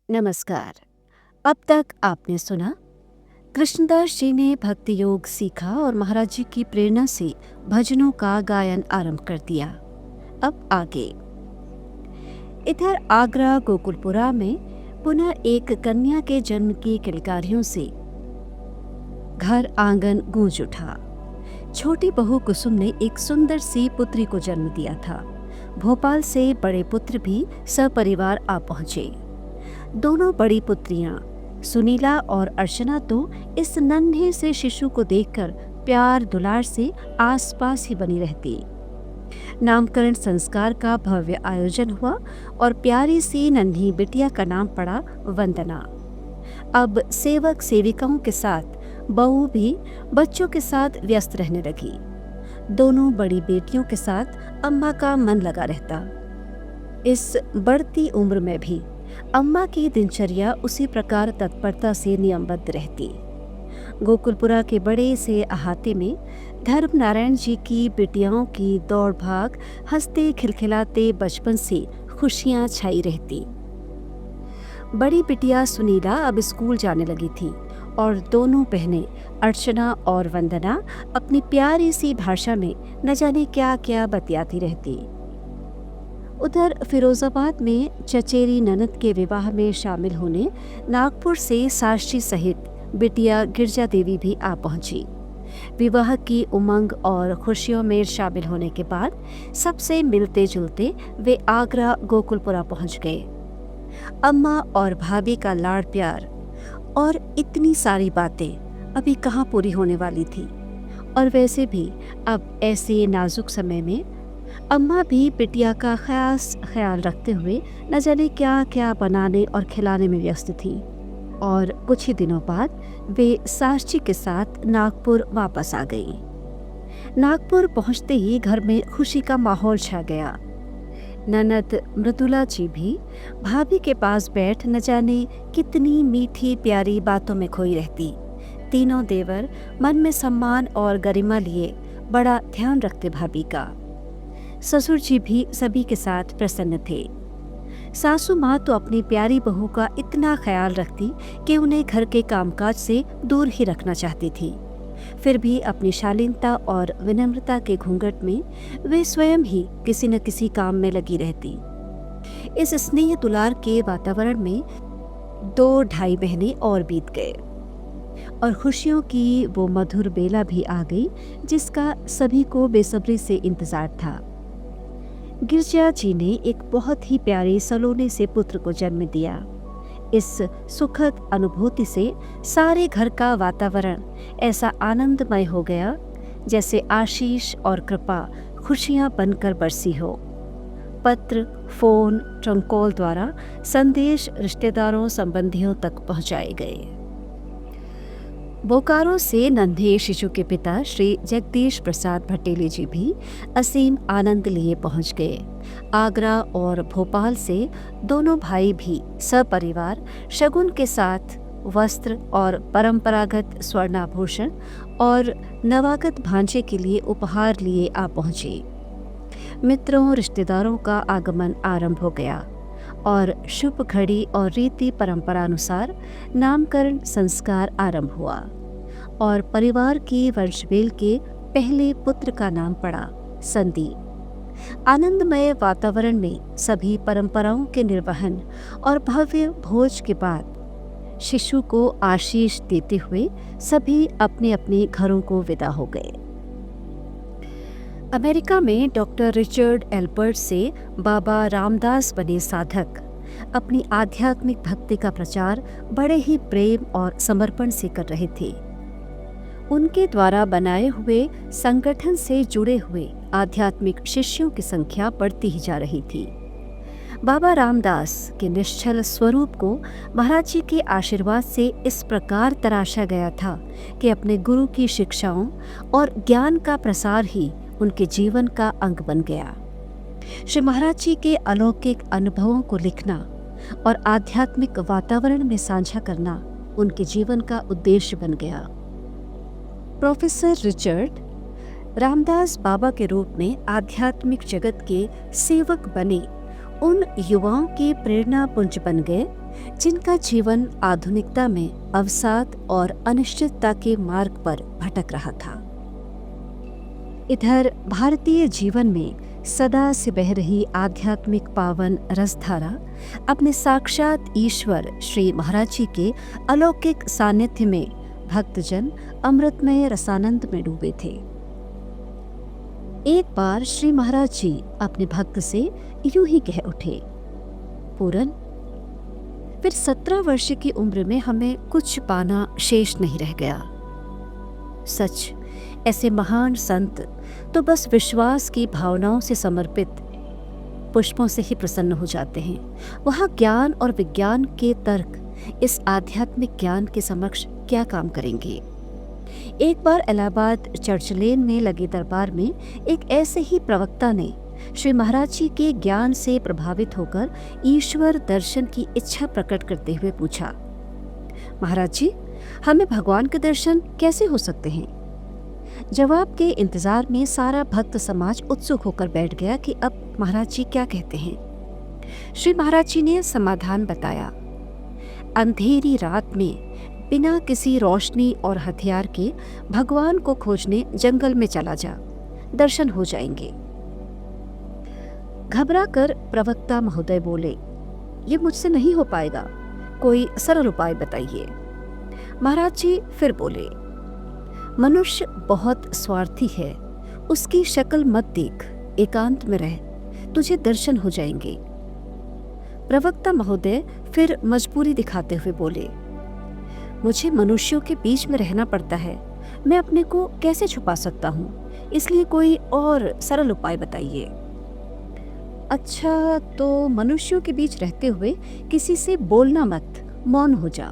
नमस्कार। अब तक आपने सुना कृष्णदास जी ने भक्ति योग सीखा और महाराज जी की प्रेरणा से भजनों का गायन आरंभ कर दिया। अब आगे। इधर आगरा गोकुलपुरा में पुनः एक कन्या के जन्म की किलकारियों से घर आंगन गूंज उठा। छोटी बहू कुसुम ने एक सुंदर सी पुत्री को जन्म दिया था। भोपाल से बड़े पुत्र भी सपरिवार आ पहुंचे। दोनों बड़ी पुत्रियां सुनीला और अर्चना तो इस नन्हे से शिशु को देखकर प्यार दुलार से आसपास ही बनी रहती। नामकरण संस्कार का भव्य आयोजन हुआ और प्यारी सी नन्ही बिटिया का नाम पड़ा वंदना। अब सेवक सेविकाओं के साथ बहू भी बच्चों के साथ व्यस्त रहने लगी। दोनों बड़ी बेटियों के साथ अम्मा का मन लगा रहता। इस बढ़ती उम्र में भी अम्मा की दिनचर्या उसी प्रकार तत्परता से नियमबद्ध रहती। गोकुलपुरा के बड़े से अहाते में धर्म नारायण जी की बिटियाओं की दौड़ भाग, हंसते खिलखिलाते बचपन से खुशियां छाई रहती। बड़ी बिटिया सुनीला अब स्कूल जाने लगी थी और दोनों बहनें अर्चना और वंदना अपनी प्यारी सी भाषा में न जाने क्या क्या बतियाती रहती। उधर फिरोजाबाद में चचेरी ननद के विवाह में शामिल होने नागपुर से साक्षी सहित बिटिया गिरजा देवी भी आ पहुंची। विवाह की उमंग और खुशियों में शामिल होने के बाद सबसे मिलते जुलते वे आगरा गोकुलपुरा पहुंच गए। अम्मा और भाभी का लाड़ प्यार और इतनी सारी बातें अभी कहाँ पूरी होने वाली थी। और वैसे भी अब ऐसे नाजुक समय में अम्मा भी बिटिया का खास ख्याल रखते हुए न जाने क्या क्या बनाने और खिलाने में व्यस्त थी। और कुछ ही दिनों बाद वे साक्षी के साथ नागपुर वापस आ गई। नागपुर पहुंचते ही घर में खुशी का माहौल छा गया। ननद मृदुला जी भी भाभी के पास बैठ न जाने कितनी मीठी प्यारी बातों में खोई रहती। तीनों देवर मन में सम्मान और गरिमा लिए बड़ा ध्यान रखते भाभी का। ससुर जी भी सभी के साथ प्रसन्न थे। सासू माँ तो अपनी प्यारी बहू का इतना ख्याल रखती कि उन्हें घर के कामकाज से दूर ही रखना चाहती थी। फिर भी अपनी शालीनता और विनम्रता के घूंघट में वे स्वयं ही किसी न किसी काम में लगी रहती। इस स्नेह दुलार के वातावरण में 2-2.5 महीने और बीत गए और खुशियों की वो मधुर बेला भी आ गई जिसका सभी को बेसब्री से इंतजार था। गिरजा जी ने एक बहुत ही प्यारे सलोने से पुत्र को जन्म दिया। इस सुखद अनुभूति से सारे घर का वातावरण ऐसा आनंदमय हो गया जैसे आशीष और कृपा खुशियां बनकर बरसी हो। पत्र, फोन, ट्रंकॉल द्वारा संदेश रिश्तेदारों संबंधियों तक पहुंचाए गए। बोकारो से नन्हे शिशु के पिता श्री जगदीश प्रसाद भटेले जी भी असीम आनंद लिए पहुंच गए। आगरा और भोपाल से दोनों भाई भी सपरिवार शगुन के साथ वस्त्र और परंपरागत स्वर्णाभूषण और नवागत भांजे के लिए उपहार लिए आ पहुंचे। मित्रों रिश्तेदारों का आगमन आरंभ हो गया और शुभ घड़ी और रीति परंपरानुसार नामकरण संस्कार आरंभ हुआ और परिवार की वंशवेल के पहले पुत्र का नाम पड़ा संदीप। आनंदमय वातावरण में सभी परंपराओं के निर्वहन और भव्य भोज के बाद शिशु को आशीष देते हुए सभी अपने अपने घरों को विदा हो गए। अमेरिका में डॉक्टर रिचर्ड एल्बर्ट से बाबा रामदास बने साधक अपनी आध्यात्मिक भक्ति का प्रचार बड़े ही प्रेम और समर्पण से कर रहे थे। उनके द्वारा बनाए हुए संगठन से जुड़े हुए आध्यात्मिक शिष्यों की संख्या बढ़ती ही जा रही थी। बाबा रामदास के निश्चल स्वरूप को महाराज जी के आशीर्वाद से इस प्रकार तराशा गया था कि अपने गुरु की शिक्षाओं और ज्ञान का प्रसार ही उनके जीवन का अंग बन गया। श्री महाराज जी के अलौकिक अनुभवों को लिखना और आध्यात्मिक वातावरण में साझा करना उनके जीवन का उद्देश्य बन गया। प्रोफेसर रिचर्ड रामदास बाबा के रूप में आध्यात्मिक जगत के सेवक बने उन युवाओं के प्रेरणा पुंज बन गए जिनका जीवन आधुनिकता में अवसाद और अनिश्चितता के मार्ग पर भटक रहा था। इधर भारतीय जीवन में सदा से बह रही आध्यात्मिक पावन रसधारा अपने साक्षात ईश्वर श्री महाराज जी के अलौकिक सानिध्य में भक्तजन अमृतमय रसानंद में डूबे थे। एक बार श्री महाराज जी अपने भक्त से यूं ही कह उठे, पूरन, फिर 17 वर्ष की उम्र में हमें कुछ पाना शेष नहीं रह गया। सच, ऐसे महान संत तो बस विश्वास की भावनाओं से समर्पित पुष्पों से ही प्रसन्न हो जाते हैं। वहाँ ज्ञान और विज्ञान के तर्क इस आध्यात्मिक ज्ञान के समक्ष क्या काम करेंगे। एक बार इलाहाबाद चर्च लेन में लगे दरबार में एक ऐसे ही प्रवक्ता ने श्री महाराज जी के ज्ञान से प्रभावित होकर ईश्वर दर्शन की इच्छा प्रकट करते हुए पूछा, महाराज जी, हमें भगवान के दर्शन कैसे हो सकते हैं? जवाब के इंतजार में सारा भक्त समाज उत्सुक होकर बैठ गया कि अब महाराज जी क्या कहते हैं। श्री महाराज जी ने समाधान बताया, अंधेरी रात में बिना किसी रोशनी और हथियार के भगवान को खोजने जंगल में चला जा, दर्शन हो जाएंगे। घबराकर प्रवक्ता महोदय बोले, ये मुझसे नहीं हो पाएगा, कोई सरल उपाय बताइए। महाराज जी फिर बोले, मनुष्य बहुत स्वार्थी है, उसकी शक्ल मत देख, एकांत में रह, तुझे दर्शन हो जाएंगे। प्रवक्ता महोदय फिर मजबूरी दिखाते हुए बोले, मुझे मनुष्यों के बीच में रहना पड़ता है, मैं अपने को कैसे छुपा सकता हूँ, इसलिए कोई और सरल उपाय बताइए। अच्छा, तो मनुष्यों के बीच रहते हुए किसी से बोलना मत, मौन हो जा।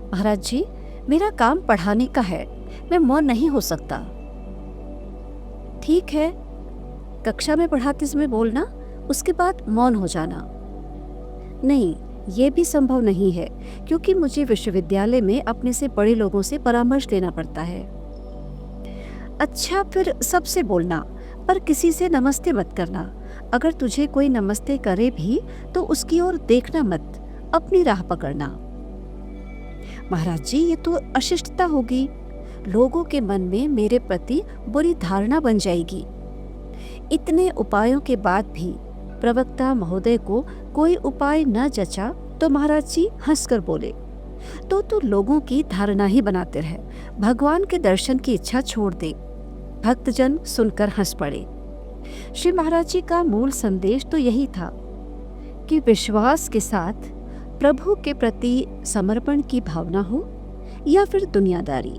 महाराज जी, मेरा काम पढ़ाने का है, मैं मौन नहीं हो सकता। ठीक है, कक्षा में पढ़ाते समय बोलना, उसके बाद मौन हो जाना। नहीं, ये भी संभव नहीं है, क्योंकि मुझे विश्वविद्यालय में अपने से बड़े लोगों से परामर्श लेना पड़ता है। अच्छा, फिर सबसे बोलना, पर किसी से नमस्ते मत करना। अगर तुझे कोई नमस्ते करे भी तो उसकी ओर देखना मत, अपनी राह पकड़ना। महाराज जी, ये तो अशिष्टता होगी, लोगों के मन में मेरे प्रति बुरी धारणा बन जाएगी। इतने उपायों के बाद भी प्रवक्ता महोदय को कोई उपाय न जचा तो महाराज जी हंसकर बोले, तो तू लोगों की धारणा ही बनाते रह, भगवान के दर्शन की इच्छा छोड़ दे। भक्तजन सुनकर हंस पड़े। श्री महाराज जी का मूल संदेश तो यही था कि विश्वास के साथ प्रभु के प्रति समर्पण की भावना हो या फिर दुनियादारी,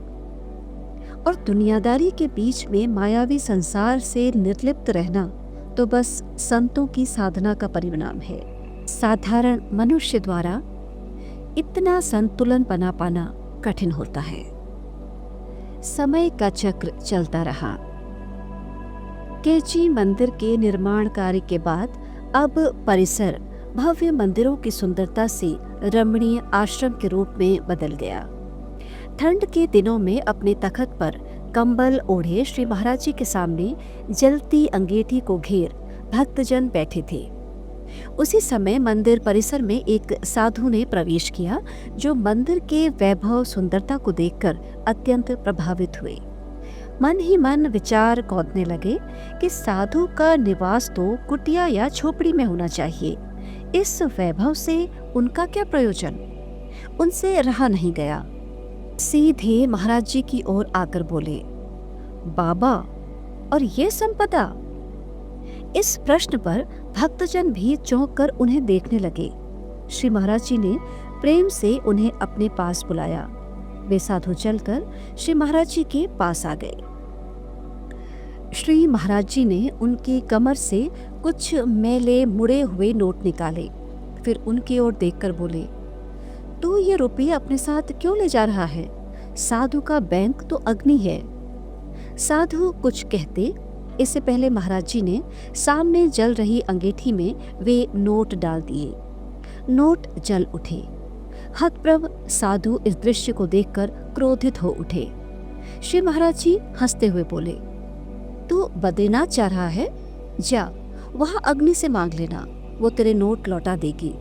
और दुनियादारी के बीच में मायावी संसार से निर्लिप्त रहना तो बस संतों की साधना का परिणाम है। साधारण मनुष्य द्वारा इतना संतुलन बना पाना कठिन होता है। समय का चक्र चलता रहा। कैची मंदिर के निर्माण कार्य के बाद अब परिसर भव्य मंदिरों की सुंदरता से रमणीय आश्रम के रूप में बदल गया। ठंड के दिनों में अपने तखत पर कंबल ओढ़े श्री महाराज जी के सामने जलती अंगीठी को घेर भक्तजन बैठे थे। उसी समय मंदिर परिसर में एक साधु ने प्रवेश किया, जो मंदिर के वैभव सुंदरता को देखकर अत्यंत प्रभावित हुए। मन ही मन विचार कौंधने लगे कि साधु का निवास तो कुटिया या झोपड़ी में होना चाहिए, इस वैभव से उनका क्या प्रयोजन। उनसे रहा नहीं गया, सीधे महाराज जी की ओर आकर बोले, बाबा, और ये संपदा? इस प्रश्न पर भक्तजन भी चौंक कर उन्हें देखने लगे। श्री महाराज जी ने प्रेम से उन्हें अपने पास बुलाया। वे साधु चलकर श्री महाराज जी के पास आ गए। श्री महाराज जी ने उनकी कमर से कुछ मैले मुड़े हुए नोट निकाले, फिर उनकी ओर देखकर बोले, तू ये रुपये अपने साथ क्यों ले जा रहा है? साधु का बैंक तो अग्नि है। साधु कुछ कहते, इससे पहले महाराज जी ने सामने जल रही अंगीठी में वे नोट डाल दिए। नोट जल उठे। हतप्रभ साधु इस दृश्य को देखकर क्रोधित हो उठे। श्री महाराज जी हंसते हुए बोले, तू बद्रीनाथ जा रहा है? जा, वहां अग्नि से मांग लेना, वो तेरे नोट लौटा देगी।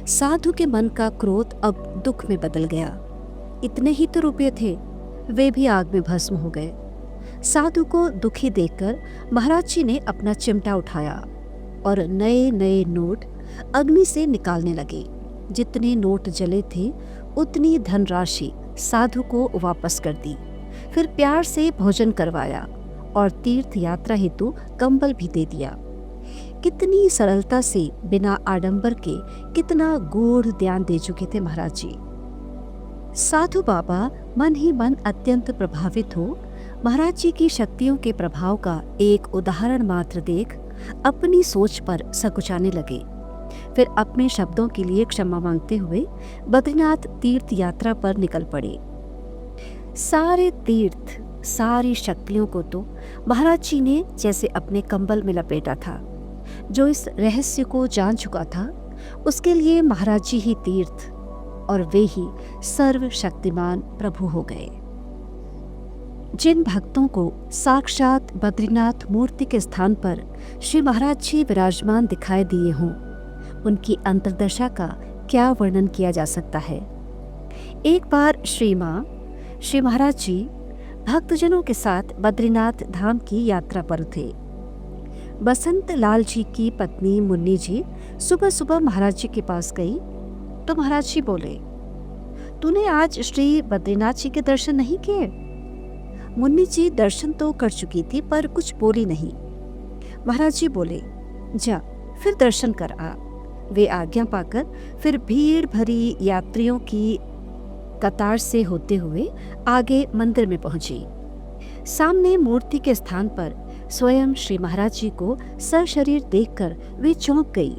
साधु के मन का क्रोध अब दुख में बदल गया। इतने ही तो रुपये थे, वे भी आग में भस्म हो गए। साधु को दुखी देखकर महाराज जी ने अपना चिमटा उठाया और नए नए नोट अग्नि से निकालने लगे। जितने नोट जले थे उतनी धनराशि साधु को वापस कर दी। फिर प्यार से भोजन करवाया और तीर्थ यात्रा हेतु कंबल भी दे दिया। कितनी सरलता से, बिना आडंबर के, कितना गूढ़ ध्यान दे चुके थे महाराज जी। साधु बाबा मन ही मन अत्यंत प्रभावित हो महाराज जी की शक्तियों के प्रभाव का एक उदाहरण मात्र देख अपनी सोच पर सकुचाने लगे। फिर अपने शब्दों के लिए क्षमा मांगते हुए बद्रीनाथ तीर्थ यात्रा पर निकल पड़े। सारे तीर्थ, सारी शक्तियों को तो महाराज जी ने जैसे अपने कंबल में लपेटा था। जो इस रहस्य को जान चुका था, उसके लिए महाराज जी ही तीर्थ और वे ही सर्वशक्तिमान प्रभु हो गए। जिन भक्तों को साक्षात बद्रीनाथ मूर्ति के स्थान पर श्री महाराज जी विराजमान दिखाई दिए हों, उनकी अंतर्दशा का क्या वर्णन किया जा सकता है। एक बार श्री महाराज जी भक्तजनों के साथ बद्रीनाथ धाम की यात्रा पर थे। बसंत लाल जी की पत्नी मुन्नी जी सुबह सुबह महाराज जी के पास गई तो महाराज जी बोले, तूने आज श्री बद्रीनाथ जी के दर्शन नहीं किए? मुन्नी जी दर्शन तो कर चुकी थी पर कुछ बोली नहीं। महाराज जी बोले, जा फिर दर्शन कर आ। वे आज्ञा पाकर फिर भीड़ भरी यात्रियों की कतार से होते हुए आगे मंदिर में पहुंची। सामने मूर्ति के स्थान पर स्वयं श्री महाराज जी को सशरीर देखकर वे चौंक गई।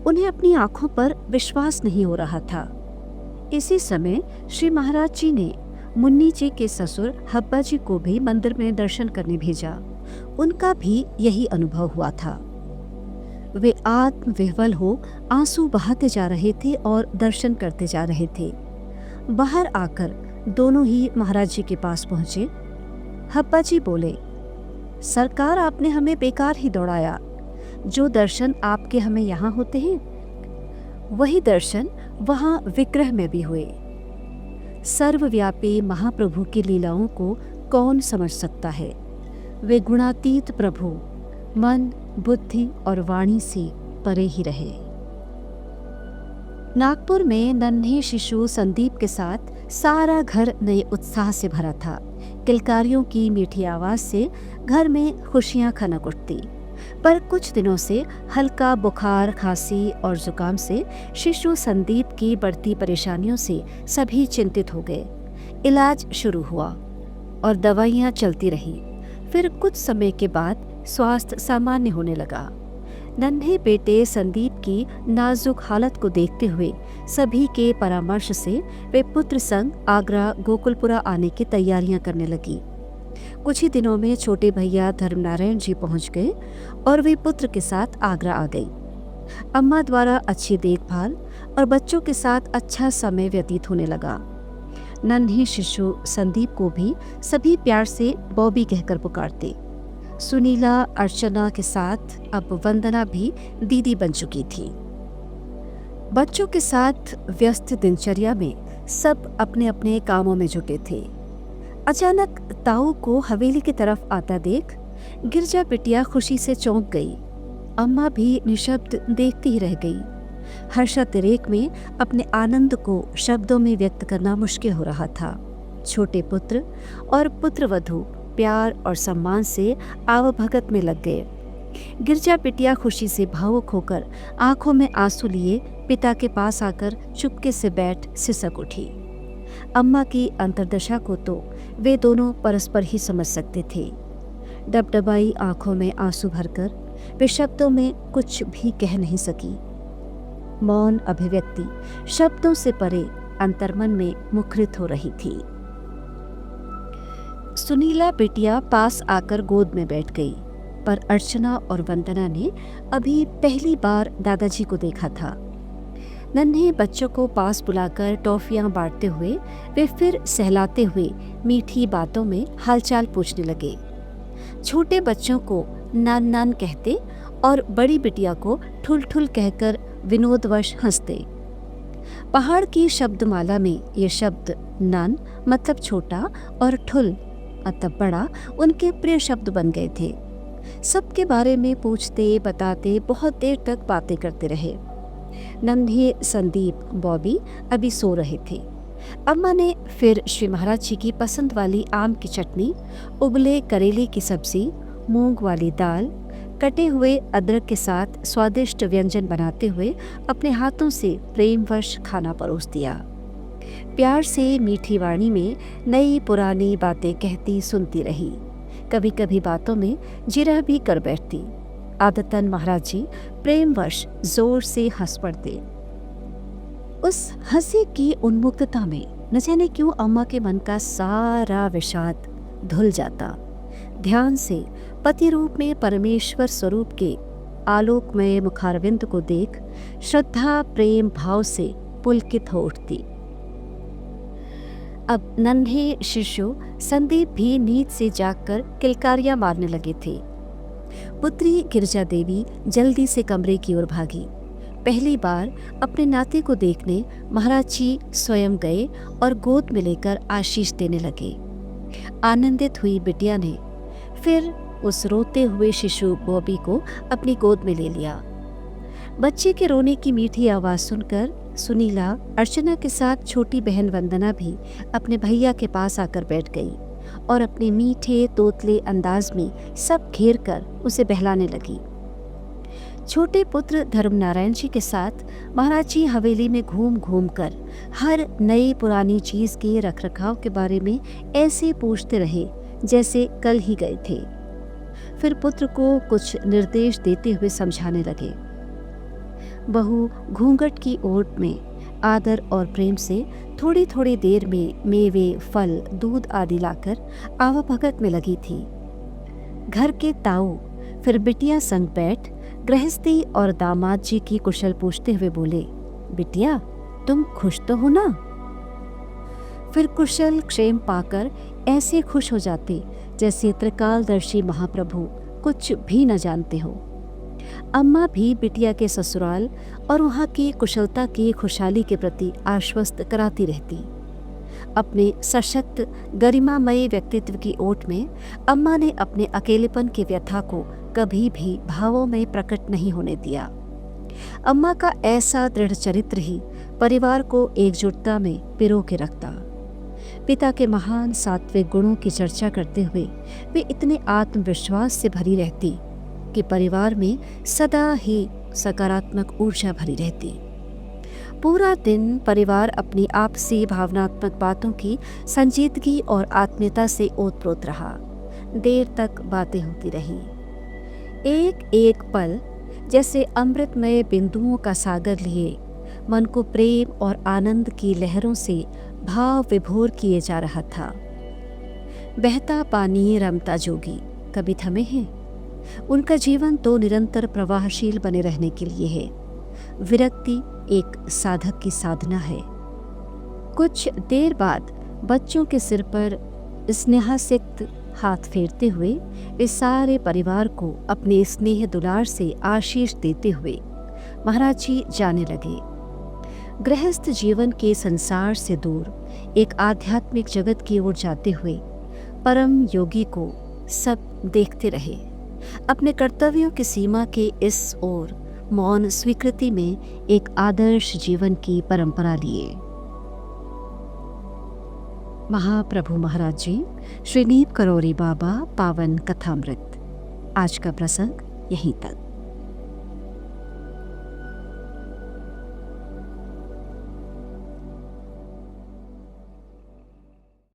उन्हें अपनी आंखों पर विश्वास नहीं हो रहा था। इसी समय श्री महाराज जी ने मुन्नी जी के ससुर हब्बा जी को भी मंदिर में दर्शन करने भेजा। उनका भी यही अनुभव हुआ था। वे आत्म विह्वल हो आंसू बहाते जा रहे थे और दर्शन करते जा रहे थे। बाहर आकर दोनों ही महाराज जी के पास पहुंचे। हब्बा जी बोले, सरकार आपने हमें बेकार ही दौड़ाया। जो दर्शन आपके हमें यहाँ होते हैं, वही दर्शन वहाँ विग्रह में भी हुए। सर्वव्यापी महाप्रभु की लीलाओं को कौन समझ सकता है। वे गुणातीत प्रभु मन, बुद्धि और वाणी से परे ही रहे। नागपुर में नन्हे शिशु संदीप के साथ सारा घर नए उत्साह से भरा था। किलकारियों की मीठी आवाज से घर में खुशियां खनक उठती। पर कुछ दिनों से हल्का बुखार, खांसी और जुकाम से शिशु संदीप की बढ़ती परेशानियों से सभी चिंतित हो गए। इलाज शुरू हुआ और दवाइयां चलती रही। फिर कुछ समय के बाद स्वास्थ्य सामान्य होने लगा। नन्हे बेटे संदीप की नाजुक हालत को देखते हुए सभी के परामर्श से वे पुत्र संग आगरा गोकुलपुरा आने की तैयारियां करने लगी। कुछ ही दिनों में छोटे भैया धर्मनारायण जी पहुंच गए और वे पुत्र के साथ आगरा आ गई। अम्मा द्वारा अच्छी देखभाल और बच्चों के साथ अच्छा समय व्यतीत होने लगा। नन्हे शिशु संदीप को भी सभी प्यार से बॉबी कहकर पुकारते। सुनीला अर्चना के साथ अब वंदना भी दीदी बन चुकी थी। बच्चों के साथ व्यस्त दिनचर्या में सब अपने अपने कामों में जुटे थे। अचानक ताऊ को हवेली की तरफ आता देख गिरजा बिटिया खुशी से चौंक गई। अम्मा भी निशब्द देखती ही रह गई। हर्षातिरेक में अपने आनंद को शब्दों में व्यक्त करना मुश्किल हो रहा था। छोटे पुत्र और पुत्रवधू प्यार और सम्मान से आवभगत में लग गए। गिरजा बिटिया खुशी से भावुक होकर आंखों में आंसू लिए पिता के पास आकर चुपके से बैठ सिसक उठी। अम्मा की अंतर्दशा को तो वे दोनों परस्पर ही समझ सकते थे। डबडबाई आंखों में आंसू भरकर वे शब्दों में कुछ भी कह नहीं सकी। मौन अभिव्यक्ति शब्दों से परे अंतर्मन में मुखरित हो रही थी। सुनीला बिटिया पास आकर गोद में बैठ गई, पर अर्चना और वंदना ने अभी पहली बार दादाजी को देखा था। नन्हे बच्चों को पास बुलाकर टॉफियां बांटते हुए वे फिर सहलाते हुए मीठी बातों में हालचाल पूछने लगे। छोटे बच्चों को नान नान कहते और बड़ी बिटिया को ठुल ठुल कहकर विनोदवश हंसते। पहाड़ की शब्दमाला में ये शब्द नन मतलब छोटा और ठुल मतलब बड़ा उनके प्रिय शब्द बन गए थे। सबके बारे में पूछते बताते बहुत देर तक बातें करते रहे। नन्हे संदीप बॉबी अभी सो रहे थे। अम्मा ने फिर श्री महाराज जी की पसंद वाली आम की चटनी, उबले करेले की सब्जी, मूंग वाली दाल, कटे हुए अदरक के साथ स्वादिष्ट व्यंजन बनाते हुए अपने हाथों से प्रेमवश खाना परोस दिया। प्यार से मीठी वाणी में नई पुरानी बातें कहती सुनती रही। कभी कभी बातों में जिरह भी कर बैठती। आदतन महाराज जी प्रेमवश जोर से हंस पड़ते। उस हंसी की उन्मुक्तता में न जाने क्यों अम्मा के मन का सारा विषाद धुल जाता। ध्यान से पति रूप में परमेश्वर स्वरूप के आलोकमय मुखारविंद को देख श्रद्धा प्रेम भाव से पुलकित हो उठती। अब नन्हे शिशु संदीप भी नींद से जागकर किलकारियां मारने लगे थे। पुत्री गिरजा देवी जल्दी से कमरे की ओर भागी। पहली बार अपने नाते को देखने महाराज जी स्वयं गए और गोद में लेकर आशीष देने लगे। आनंदित हुई बिटिया ने फिर उस रोते हुए शिशु बॉबी को अपनी गोद में ले लिया। बच्चे के रोने की मीठी आवाज़ सुनकर सुनीला अर्चना के साथ छोटी बहन वंदना भी अपने भैया के पास आकर बैठ गई और अपने मीठे तोतले अंदाज में सब घेर कर उसे बहलाने लगी। छोटे पुत्र धर्मनारायण जी के साथ महाराज जी हवेली में घूम घूम कर हर नई पुरानी चीज़ के रखरखाव के बारे में ऐसे पूछते रहे जैसे कल ही गए थे। फिर पुत्र को कुछ निर्देश देते हुए समझाने लगे। बहू घूंघट की ओट में आदर और प्रेम से थोड़ी थोड़ी देर में मेवे फल दूध आदि लाकर आवभगत में लगी थी। घर के ताऊ फिर बिटिया संग बैठ गृहस्थी और दामाद जी की कुशल पूछते हुए बोले, बिटिया तुम खुश तो हो ना? फिर कुशल क्षेम पाकर ऐसे खुश हो जाते जैसे त्रिकालदर्शी महाप्रभु कुछ भी न जानते हो। अम्मा भी बिटिया के ससुराल और वहाँ की कुशलता की खुशहाली के प्रति आश्वस्त कराती रहती। अपने सशक्त गरिमामय व्यक्तित्व की ओट में अम्मा ने अपने अकेलेपन की व्यथा को कभी भी भावों में प्रकट नहीं होने दिया। अम्मा का ऐसा दृढ़ चरित्र ही परिवार को एकजुटता में पिरो के रखता। पिता के महान सात्विक गुणों की चर्चा करते हुए वे इतने आत्मविश्वास से भरी रहती कि परिवार में सदा ही सकारात्मक ऊर्जा भरी रहती। पूरा दिन परिवार अपनी आपसी भावनात्मक बातों की संजीदगी और आत्मीयता से ओतप्रोत रहा। देर तक बातें होती रहीं। एक एक पल जैसे अमृतमय बिंदुओं का सागर लिए मन को प्रेम और आनंद की लहरों से भाव विभोर किए जा रहा था। बहता पानी रमता जोगी कभी थमे हैं। उनका जीवन तो निरंतर प्रवाहशील बने रहने के लिए है। विरक्ति एक साधक की साधना है। कुछ देर बाद बच्चों के सिर पर स्नेहासिक्त हाथ फेरते हुए वे सारे परिवार को अपने स्नेह दुलार से आशीष देते हुए महाराज जी जाने लगे। गृहस्थ जीवन के संसार से दूर एक आध्यात्मिक जगत की ओर जाते हुए परम योगी को सब देखते रहे। अपने कर्तव्यों की सीमा के इस ओर मौन स्वीकृति में एक आदर्श जीवन की परंपरा लिए। महाप्रभु महाराज जी श्री नीप करोरी बाबा पावन कथामृत। आज का प्रसंग यहीं तक।